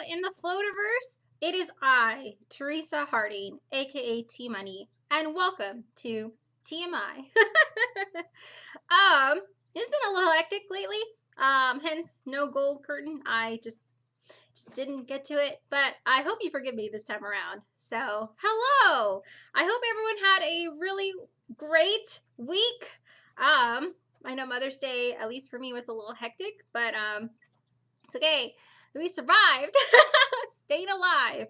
in the Floativerse? It is I, Teresa Harding, aka T Money, and welcome to TMI. It's been a little hectic lately. Hence no gold curtain. I just didn't get to it, but I hope you forgive me this time around. So, hello. I hope everyone had a really great week. I know Mother's Day, at least for me, was a little hectic, but it's okay. We survived. Staying alive.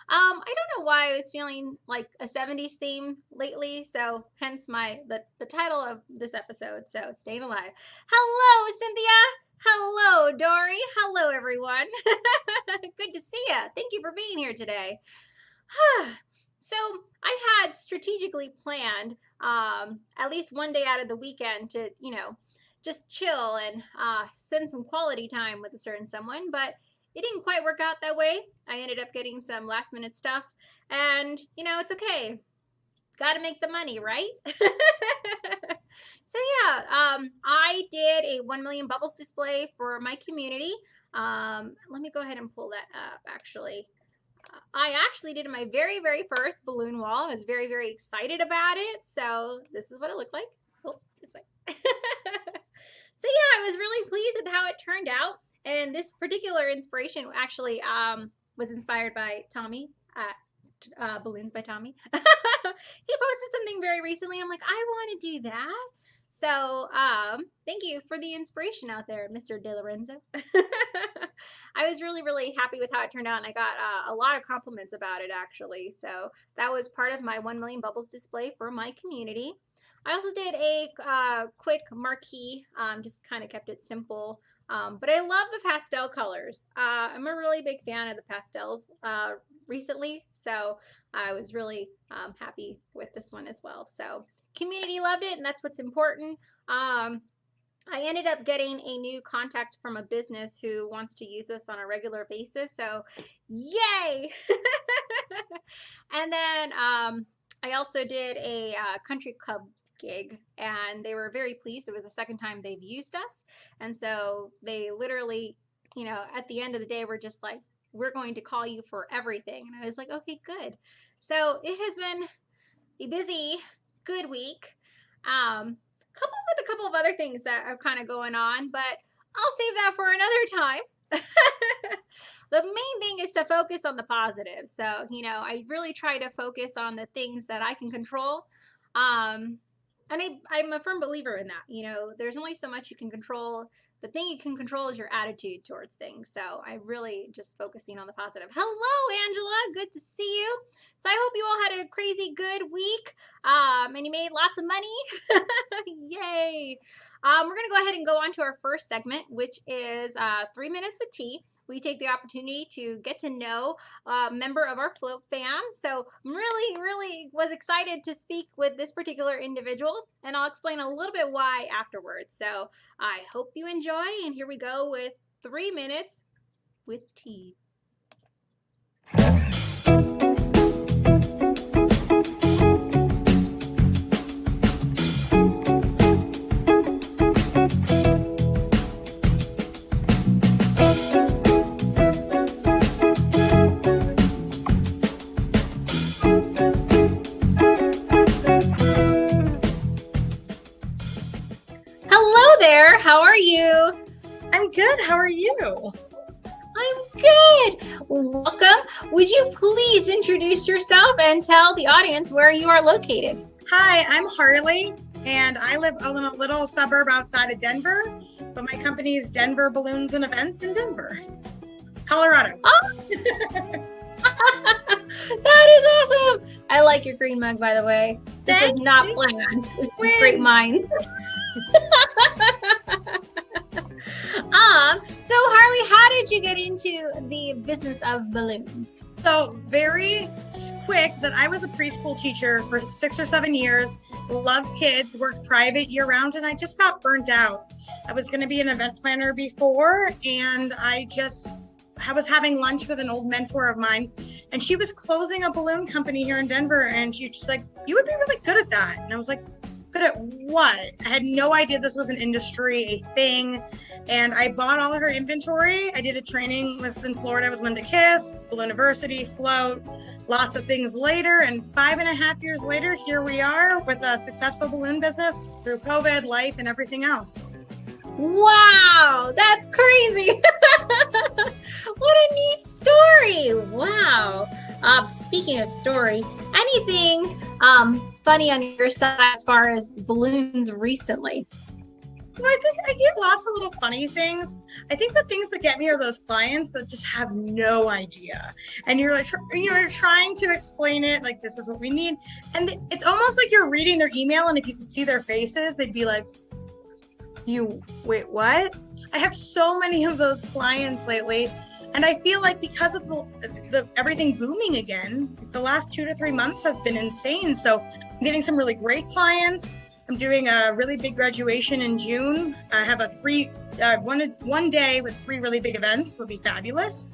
I don't know why I was feeling like a 70s theme lately, so hence the title of this episode. So, staying alive. Hello, Cynthia. Hello, Dory. Hello, everyone. Good to see you. Thank you for being here today. So I had strategically planned at least one day out of the weekend to, just chill and spend some quality time with a certain someone, but it didn't quite work out that way. I ended up getting some last minute stuff, and it's okay. Got to make the money, right? So yeah, I did a 1 million bubbles display for my community. Let me go ahead and pull that up. Actually, I actually did my very, very first balloon wall. I was very, very excited about it. So this is what it looked like. Oh, this way. So yeah, I was really pleased with how it turned out. And this particular inspiration actually was inspired by Tommy at Balloons by Tommy. He posted something very recently. I'm like, I want to do that. So thank you for the inspiration out there, Mr. De Lorenzo. I was really, really happy with how it turned out, and I got a lot of compliments about it, actually. So that was part of my 1 million bubbles display for my community. I also did a quick marquee, just kind of kept it simple. But I love the pastel colors. I'm a really big fan of the pastels recently, so I was really happy with this one as well. So community loved it, and that's what's important. I ended up getting a new contact from a business who wants to use this on a regular basis, so yay! And then I also did a country club gig, and they were very pleased. It was the second time they've used us, and so they literally, at the end of the day, were just like, we're going to call you for everything. And I was like, okay, good. So it has been a busy, good week, coupled with a couple of other things that are kind of going on, but I'll save that for another time. The main thing is to focus on the positive. So, I really try to focus on the things that I can control. And I'm a firm believer in that. There's only so much you can control. The thing you can control is your attitude towards things. So I really just focusing on the positive. Hello, Angela. Good to see you. So I hope you all had a crazy good week, and you made lots of money. Yay. We're going to go ahead and go on to our first segment, which is 3 minutes with T. We take the opportunity to get to know a member of our Float fam. So I'm really, really was excited to speak with this particular individual, and I'll explain a little bit why afterwards. So I hope you enjoy, and here we go with 3 minutes with T. How are you? I'm good. How are you? I'm good. Welcome. Would you please introduce yourself and tell the audience where you are located? Hi, I'm Harley, and I live in a little suburb outside of Denver, but my company is Denver Balloons and Events in Denver, Colorado. Oh. That is awesome. I like your green mug, by the way. This is not planned. This is great minds. So Harley, how did you get into the business of balloons? So very quick that I was a preschool teacher for 6 or 7 years, loved kids, worked private year round, and I just got burnt out. I was going to be an event planner before, and I was having lunch with an old mentor of mine, and she was closing a balloon company here in Denver, and she's like, you would be really good at that. And I was like, good at what? I had no idea this was an industry, a thing. And I bought all of her inventory. I did a training with in Florida with Linda Kiss, Balloon University, Float, lots of things later. And 5.5 years later, here we are with a successful balloon business through COVID, life, and everything else. Wow, that's crazy. What a neat story. Wow. Speaking of story, anything funny on your side as far as balloons recently? Well, I think I get lots of little funny things. I think the things that get me are those clients that just have no idea. And you're like, you're trying to explain it, like, this is what we need. And it's almost like you're reading their email, and if you could see their faces, they'd be like, wait, what? I have so many of those clients lately. And I feel like because of the everything booming again, the last 2 to 3 months have been insane. So I'm getting some really great clients. I'm doing a really big graduation in June. I have one day with 3 really big events would be fabulous.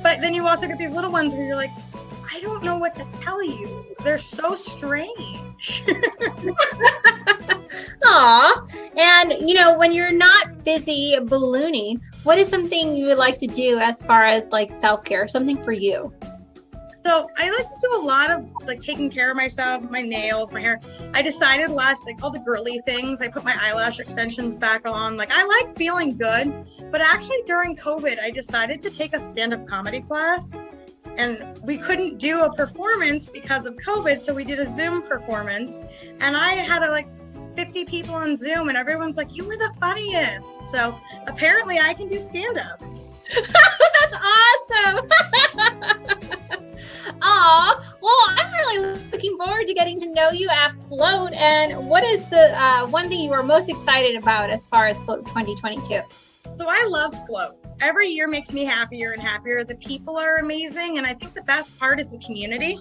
But then you also get these little ones where you're like, I don't know what to tell you. They're so strange. Aw. And, when you're not busy ballooning, what is something you would like to do as far as like self-care, something for you? So I like to do a lot of like taking care of myself, my nails, my hair. I decided all the girly things. I put my eyelash extensions back on. Like, I like feeling good. But actually during COVID, I decided to take a stand-up comedy class. And we couldn't do a performance because of COVID, so we did a Zoom performance. And I had 50 people on Zoom, and everyone's like, you were the funniest. So apparently I can do stand-up. That's awesome. Aw, well, I'm really looking forward to getting to know you at Float. And what is the one thing you are most excited about as far as Float 2022? So I love Float. Every year makes me happier and happier. The people are amazing, and I think the best part is the community.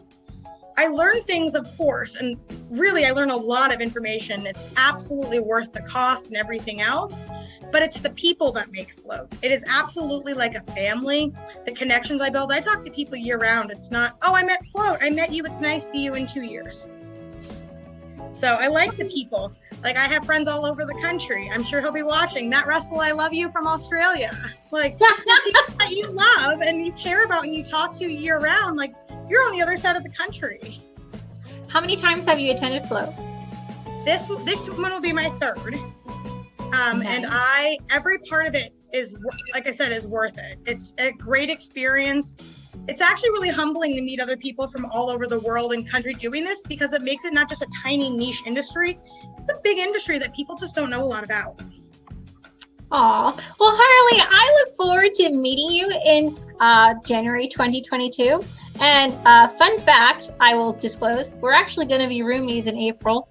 I learn things, of course, and really I learn a lot of information. It's absolutely worth the cost and everything else, but it's the people that make Float. It is absolutely like a family. The connections I build, I talk to people year round. It's not, oh, I met Float. I met you. It's nice to see you in 2 years. So I like the people. Like, I have friends all over the country. I'm sure he'll be watching. Matt Russell, I love you, from Australia. Like, the people that you love and you care about and you talk to year round, like, you're on the other side of the country. How many times have you attended Float? This one will be my 3rd. Nice. And every part of it is, like I said, is worth it. It's a great experience. It's actually really humbling to meet other people from all over the world and country doing this, because it makes it not just a tiny niche industry. It's a big industry that people just don't know a lot about. Aw. Well, Harley, I look forward to meeting you in January 2022. And fun fact, I will disclose, we're actually going to be roomies in April.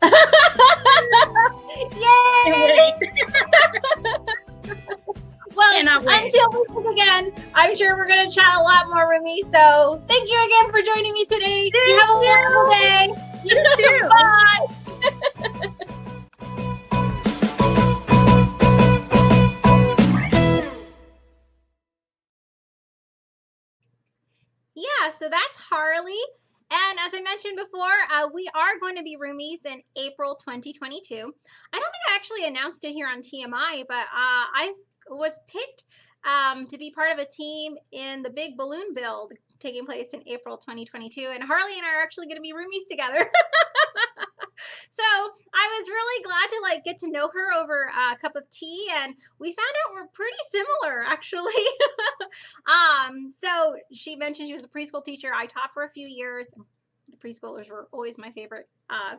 Yay! Well, until we meet again, I'm sure we're going to chat a lot more, Rumi. So thank you again for joining me today. You have a wonderful day. You too. Bye. Yeah, so that's Harley. And as I mentioned before, we are going to be roomies in April 2022. I don't think I actually announced it here on TMI, but I was picked to be part of a team in the big balloon build taking place in April 2022. And Harley and I are actually going to be roomies together. So I was really glad to get to know her over a cup of tea, and we found out we're pretty similar, actually. So she mentioned she was a preschool teacher. I taught for a few years. The preschoolers were always my favorite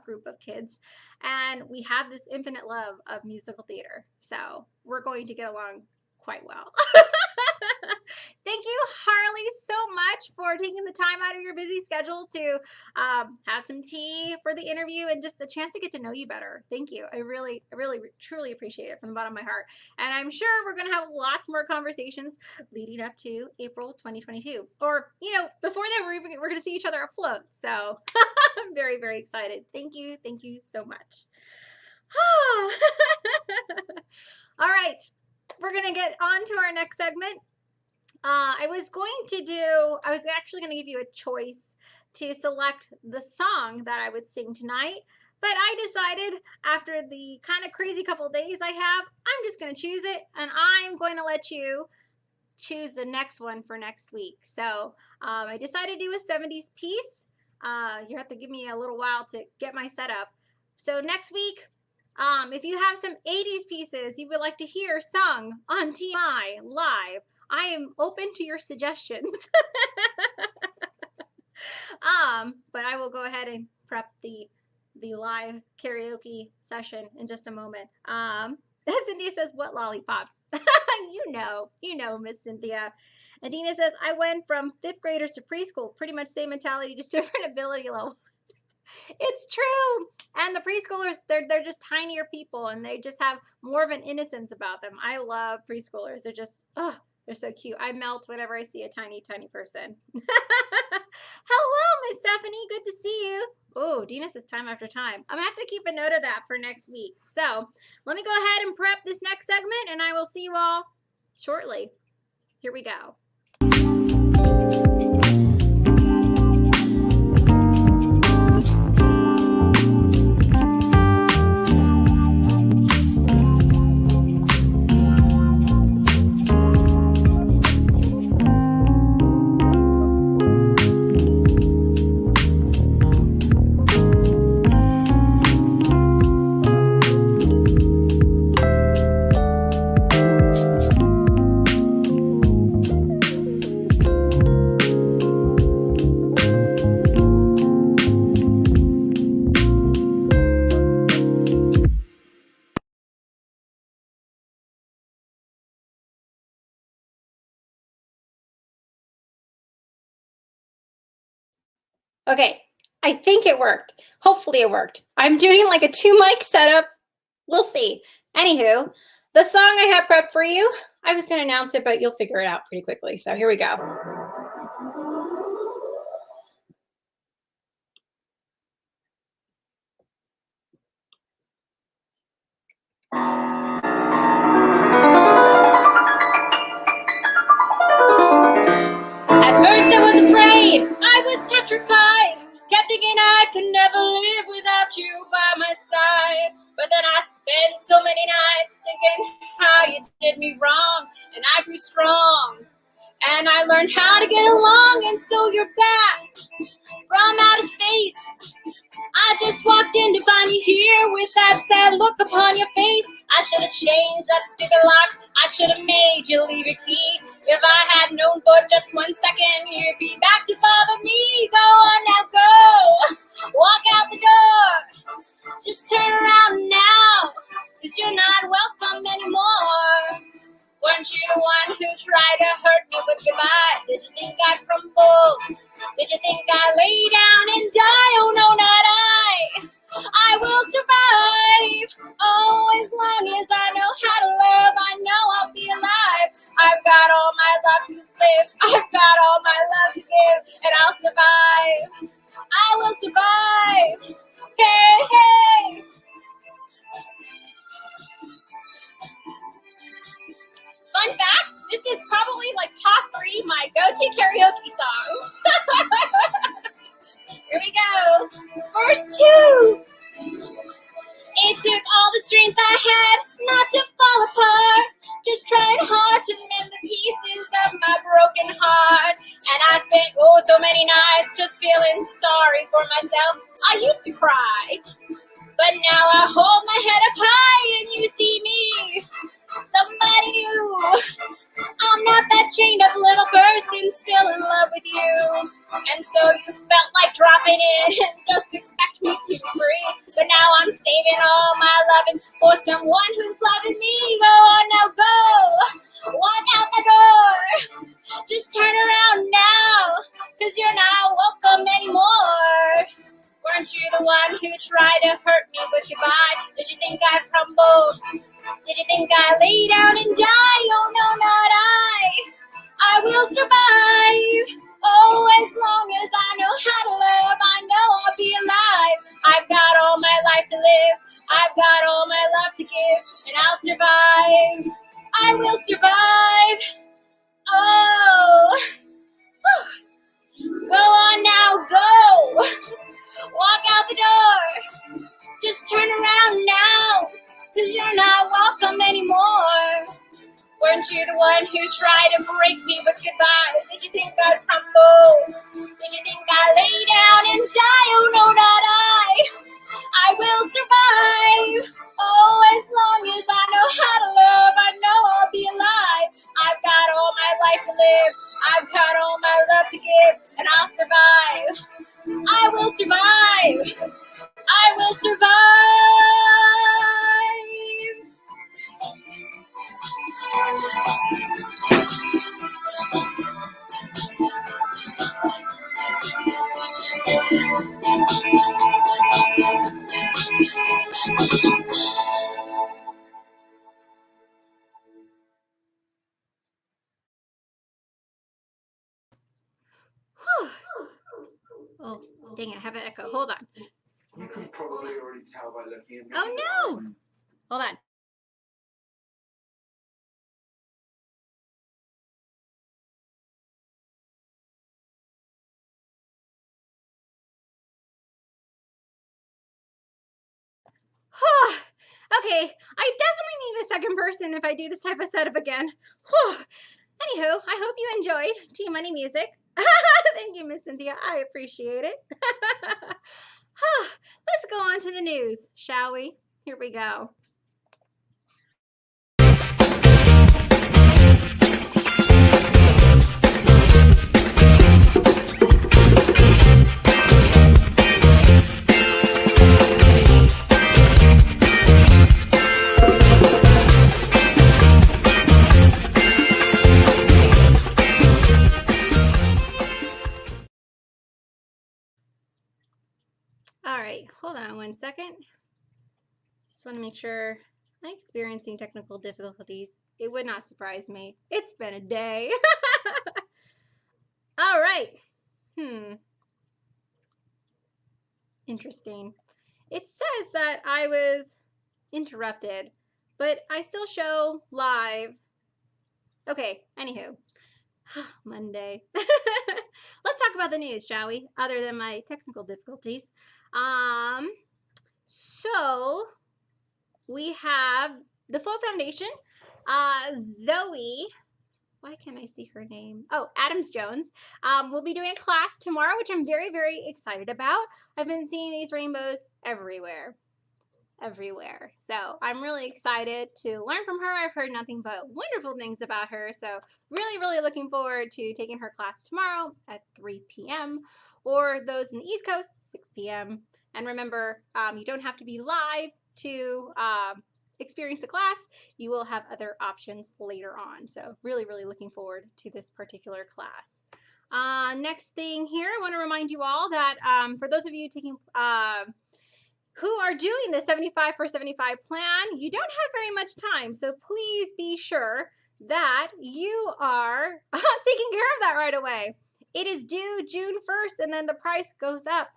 group of kids, and we have this infinite love of musical theater. So we're going to get along quite well. Thank you, Harley, so much for taking the time out of your busy schedule to have some tea for the interview and just a chance to get to know you better. Thank you. I really, truly appreciate it from the bottom of my heart. And I'm sure we're going to have lots more conversations leading up to April 2022. Or, before that, we're going to see each other afloat. So I'm very, very excited. Thank you. Thank you so much. All right. We're going to get on to our next segment. I was actually going to give you a choice to select the song that I would sing tonight, But I decided after the kind of crazy couple of days I have, I'm just going to choose it, and I'm going to let you choose the next one for next week. So I decided to do a 70s piece. You have to give me a little while to get my setup. So next week, if you have some 80s pieces you would like to hear sung on TMI live, I am open to your suggestions. But I will go ahead and prep the live karaoke session in just a moment. Cynthia says, "What lollipops?" you know, Miss Cynthia. And Dina says, "I went from fifth graders to preschool, pretty much same mentality, just different ability level." It's true. And the preschoolers, they're just tinier people, and they just have more of an innocence about them. I love preschoolers. They're just, oh, they're so cute. I melt whenever I see a tiny, tiny person. Hello, Miss Stephanie. Good to see you. Oh, Dina says time after time. I'm gonna have to keep a note of that for next week. So let me go ahead and prep this next segment, and I will see you all shortly. Here we go. Okay, I think it worked. Hopefully it worked. I'm doing like a 2 mic setup. We'll see. Anywho, the song I have prepped for you, I was going to announce it, but you'll figure it out pretty quickly. So here we go. At first I was afraid, I was petrified, kept thinking I could never live without you by my side. But then I spent so many nights thinking how you did me wrong, and I grew strong. And I learned how to get along, and so you're back from outer space. I just walked in to find you here with that sad look upon your face. I should have changed that stupid lock. I should have made you leave your key. If I had known for just 1 second you'd be back to bother me. Go on now, go. Walk out the door. Just turn around now, 'cause you're not welcome anymore. Weren't you the one who tried to hurt me with goodbye? Did you think I'd crumble? Did you think I'd lay down and die? Oh no, not I will survive. Oh, as long as I know how to love, I know I'll be alive. I've got all my love to live. I've got all my love to give, and I'll survive. I will survive. Hey, hey. Fun fact, this is probably like top 3 my go-to karaoke songs. Here we go. Verse 2. It took all the strength I had not to fall apart. Just trying hard to mend the pieces of my broken heart. And I spent so many nights just feeling sorry for myself. I used to cry, but now I hold my head up high and you see me, somebody new. I'm not that chained up little person still in love with you. And so you felt like dropping in and just expect me to be free. But now I'm saving all my loving for someone who's loving me. Go on now, go. Walk out the door. Just turn around now, 'cause you're not welcome anymore. Weren't you the one who tried to hurt me with goodbye? Did you think I'd crumble? Did you think I'd lay down and die? Oh no, not I will survive. Oh, as long as I know how to love, I know I'll be alive. I've got all my life to live. I've got all my love to give, and I'll survive. I will survive. Oh. Go on now, go. Walk out the door. break me, but goodbye. Did you think I'd crumble? Did you think I'd lay down and die? Oh no, not I will survive. Oh, as long as I know how to love, I know I'll be alive. I've got all my life to live. I've got all my love to give, and I'll survive. I will survive. I will survive. Oh, dang it, I have an echo. Hold on. You can probably already tell by looking at me. Oh no! Hold on. Okay, I definitely need a second person if I do this type of setup again. Anywho, I hope you enjoyed Tea Money Music. Thank you, Miss Cynthia. I appreciate it. Let's go on to the news, shall we? Here we go. All right, hold on one second. Just want to make sure I'm experiencing technical difficulties. It would not surprise me. It's been a day. All right. Interesting. It says that I was interrupted, but I still show live. Okay, anywho. Monday. Let's talk about the news, shall we? Other than my technical difficulties. So we have the Flow Foundation. Zoe, why can't I see her name? Oh, Adams Jones. We'll be doing a class tomorrow, which I'm very, very excited about. I've been seeing these rainbows everywhere. So I'm really excited to learn from her. I've heard nothing but wonderful things about her. So really, really looking forward to taking her class tomorrow at 3 p.m. or those in the East Coast, 6 p.m. And remember, you don't have to be live to experience the class. You will have other options later on. So really, really looking forward to this particular class. Next thing here, I want to remind you all that for those of you taking who are doing the 75 for 75 plan, you don't have very much time. So please be sure that you are taking care of that right away. It is due June 1st and then the price goes up.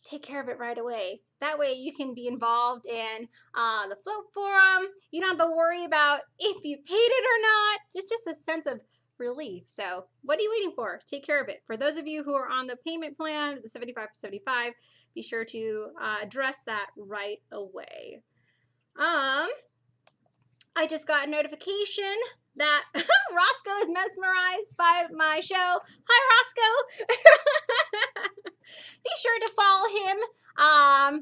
Take care of it right away. That way you can be involved in the float forum. You don't have to worry about if you paid it or not. It's just a sense of relief. So what are you waiting for? Take care of it. For those of you who are on the payment plan, the 75 for 75, be sure to address that right away. I just got a notification that Roscoe is mesmerized by my show. Hi, Roscoe. Be sure to follow him. I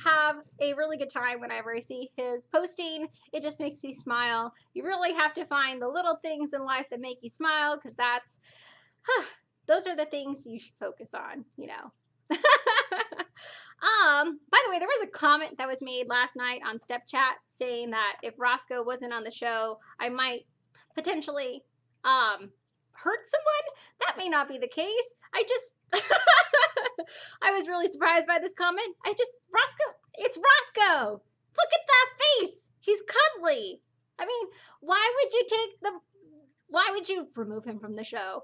have a really good time whenever I see his posting. It just makes me smile. You really have to find the little things in life that make you smile, because those are the things you should focus on, you know. By the way, there was a comment that was made last night on Step Chat saying that if Roscoe wasn't on the show, I might potentially hurt someone. That may not be the case. I was really surprised by this comment. Roscoe, it's Roscoe. Look at that face. He's cuddly. I mean, why would you remove him from the show?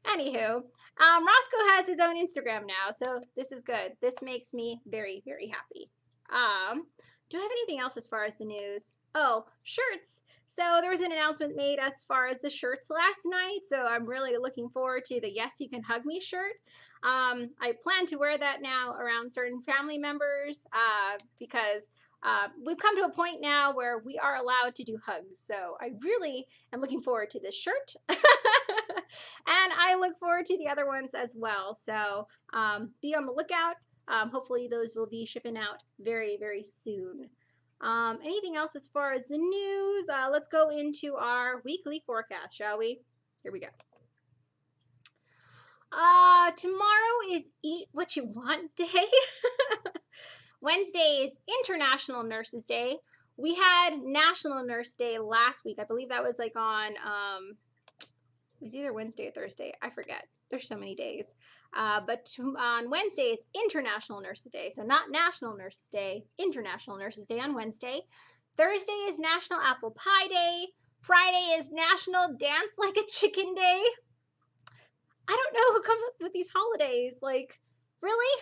Anywho, Roscoe has his own Instagram now, so this is good. This makes me very, very happy. Do I have anything else as far as the news? Oh, shirts. So there was an announcement made as far as the shirts last night, so I'm really looking forward to the Yes You Can Hug Me shirt. I plan to wear that now around certain family members because we've come to a point now where we are allowed to do hugs. So I really am looking forward to this shirt. And I look forward to the other ones as well. So be on the lookout. Hopefully those will be shipping out very, very soon. Anything else as far as the news? Let's go into our weekly forecast, shall we? Here we go. Tomorrow is Eat What You Want Day. Wednesday is International Nurses Day. We had National Nurse Day last week. I believe that was like on, it was either Wednesday or Thursday. I forget. There's so many days. But on Wednesday is International Nurses Day. So not National Nurses Day, International Nurses Day on Wednesday. Thursday is National Apple Pie Day. Friday is National Dance Like a Chicken Day. I don't know who comes up with these holidays. Like, really?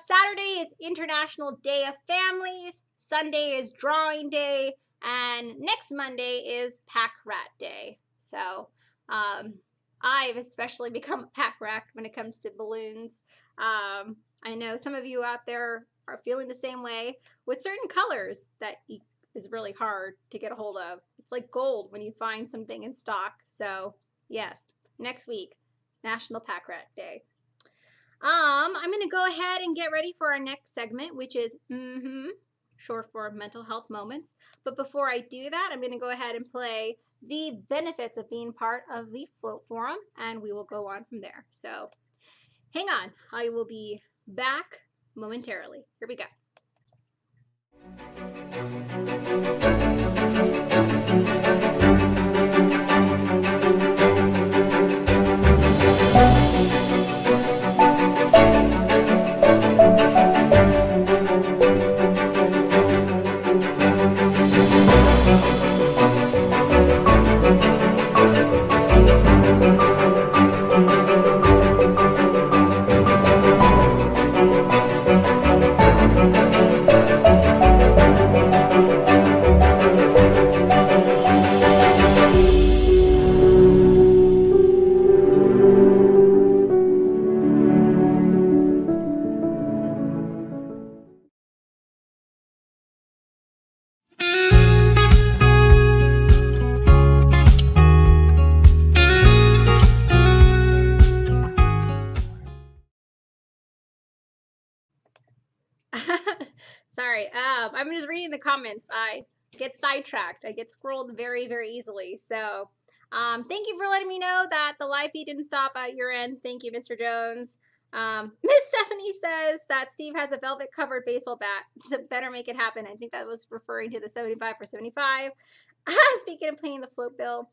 Saturday is International Day of Families. Sunday is Drawing Day. And next Monday is Pack Rat Day. So, I've especially become a pack rat when it comes to balloons. I know some of you out there are feeling the same way with certain colors that is really hard to get a hold of. It's like gold when you find something in stock. So, yes, next week, National Pack Rat Day. I'm going to go ahead and get ready for our next segment, which is short for mental health moments. But before I do that, I'm going to go ahead and play the benefits of being part of the Float Forum, and we will go on from there. So hang on, I will be back momentarily. Here we go. Sorry, I'm just reading the comments. I get sidetracked. I get scrolled very, very easily. So, thank you for letting me know that the live feed didn't stop at your end. Thank you, Mr. Jones. Miss Stephanie says that Steve has a velvet covered baseball bat, so better make it happen. I think that was referring to the 75 for 75. Speaking of paying the float bill.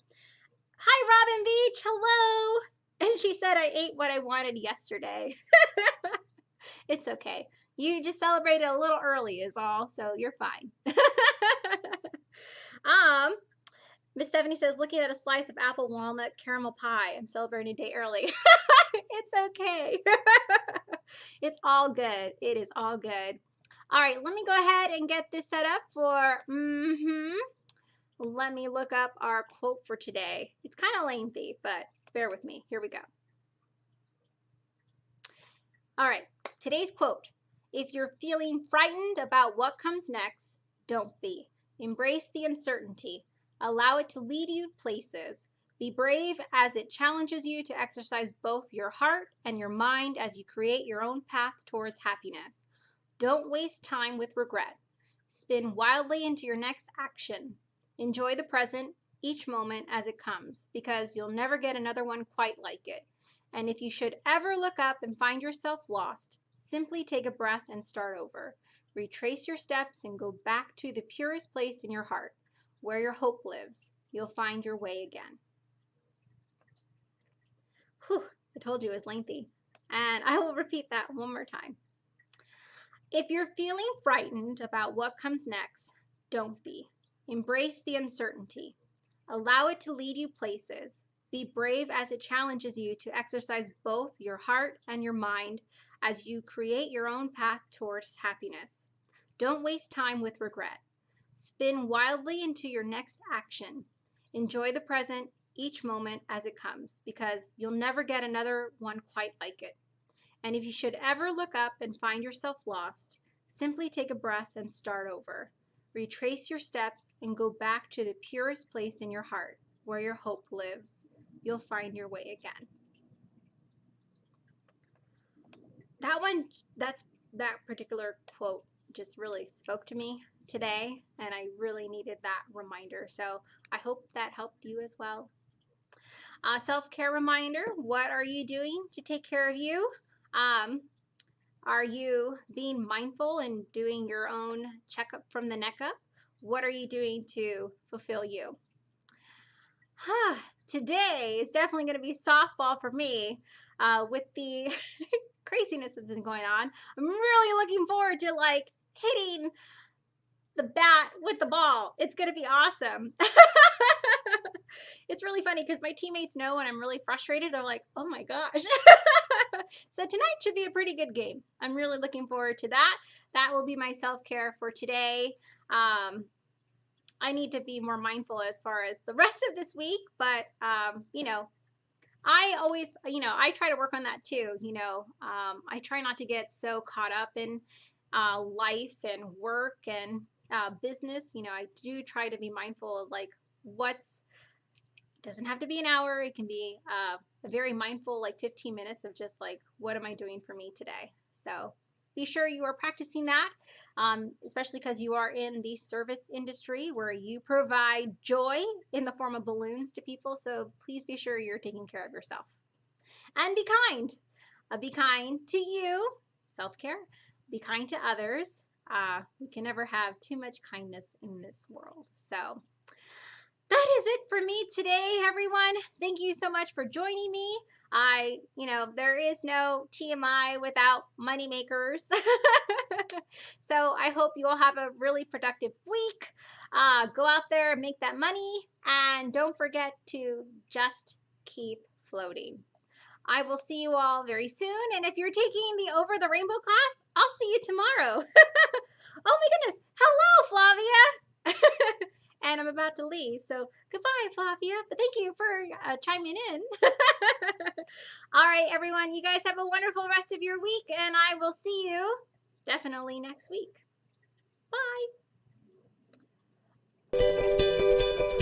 Hi, Robin Beach. Hello. And she said, I ate what I wanted yesterday. It's okay. You just celebrated a little early is all, so you're fine. Miss Stephanie says, looking at a slice of apple walnut caramel pie. I'm celebrating a day early. It's okay. It's all good. It is all good. All right, let me go ahead and get this set up for, let me look up our quote for today. It's kind of lengthy, but bear with me. Here we go. All right, today's quote. If you're feeling frightened about what comes next, don't be. Embrace the uncertainty. Allow it to lead you places. Be brave as it challenges you to exercise both your heart and your mind as you create your own path towards happiness. Don't waste time with regret. Spin wildly into your next action. Enjoy the present, each moment as it comes, because you'll never get another one quite like it. And if you should ever look up and find yourself lost, simply take a breath and start over. Retrace your steps and go back to the purest place in your heart, where your hope lives. You'll find your way again. Whew, I told you it was lengthy. And I will repeat that one more time. If you're feeling frightened about what comes next, don't be. Embrace the uncertainty. Allow it to lead you places. Be brave as it challenges you to exercise both your heart and your mind as you create your own path towards happiness. Don't waste time with regret. Spin wildly into your next action. Enjoy the present, each moment as it comes, because you'll never get another one quite like it. And if you should ever look up and find yourself lost, Simply take a breath and start over. Retrace your steps and go back to the purest place in your heart, where your hope lives. You'll find your way again. That particular quote just really spoke to me today, and I really needed that reminder. So I hope that helped you as well. Self-care reminder, what are you doing to take care of you? Are you being mindful and doing your own checkup from the neck up? What are you doing to fulfill you? Today is definitely going to be softball for me with the craziness that's been going on. I'm really looking forward to like hitting the bat with the ball. It's going to be awesome. It's really funny because my teammates know when I'm really frustrated. They're like, oh my gosh. So tonight should be a pretty good game. I'm really looking forward to that. That will be my self-care for today. I need to be more mindful as far as the rest of this week, but you know, I always, I try to work on that too. I try not to get so caught up in life and work and business. I do try to be mindful of like doesn't have to be an hour. It can be a very mindful, like 15 minutes of just like, what am I doing for me today? So be sure you are practicing that, especially because you are in the service industry where you provide joy in the form of balloons to people. So please be sure you're taking care of yourself. And be kind. Be kind to you, self-care. Be kind to others. We can never have too much kindness in this world. So that is it for me today, everyone. Thank you so much for joining me. There is no TMI without money makers. So I hope you all have a really productive week. Go out there and make that money. And don't forget to just keep floating. I will see you all very soon. And if you're taking the Over the Rainbow class, I'll see you tomorrow. Oh my goodness. Hello, Flavia. And I'm about to leave. So goodbye, Flavia. But thank you for chiming in. All right, everyone. You guys have a wonderful rest of your week. And I will see you definitely next week. Bye.